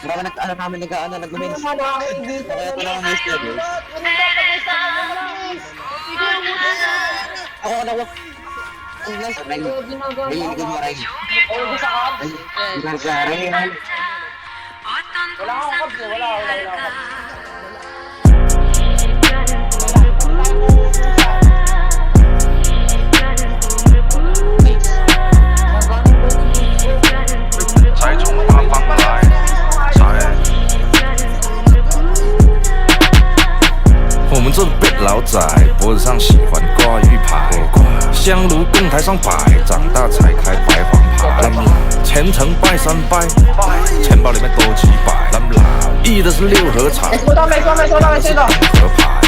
Marami ano namin nag-mens. Kaya ito lang ang miss niya, guys. Ako na wag. Ang nice. Ay, good mo rin. Ay, Wala akong kabs eh, wala.我们这辈老仔脖子上喜欢挂玉牌，香炉供台上摆，长大才开白黄牌。虔诚拜三拜，钱包里面多几百。意的是六合彩，收到没收到。合牌，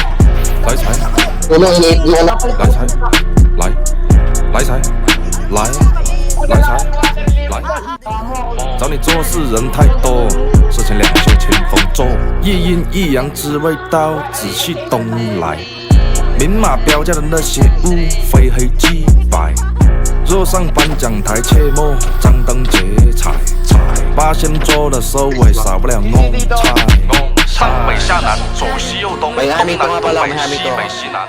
来财，来财，来财，来财，来。找你做事人太多，事情两袖清风做，一阴一阳之谓道，仔细东来。明码标价的那些物，非黑即白。若上颁奖台，切莫张灯结彩。八仙桌的收尾，少不了弄菜。上北下南，左西右东，东南东北，西北西南。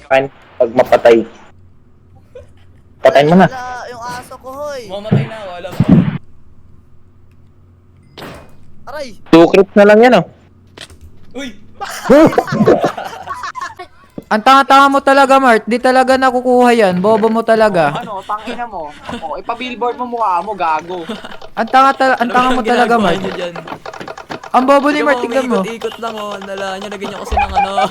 Kan, pag mapatay. Patayin mo na. Wala, yung aso ko, hoy. Mamatay na ako, alam mo. Aray! 2 creeps na lang yan, oh. Uy! Ang tanga-tanga mo talaga, Mart. Di talaga nakukuha yan. Bobo mo talaga. Ano, tangina mo. O, ipa-billboard mo mukha mo, gago. Ang tanga mo talaga, Mart. Dyan? Ang bobo ni Mart, tignan mo. Ikot lang oh, nala niya na ganyan kasi ng ano.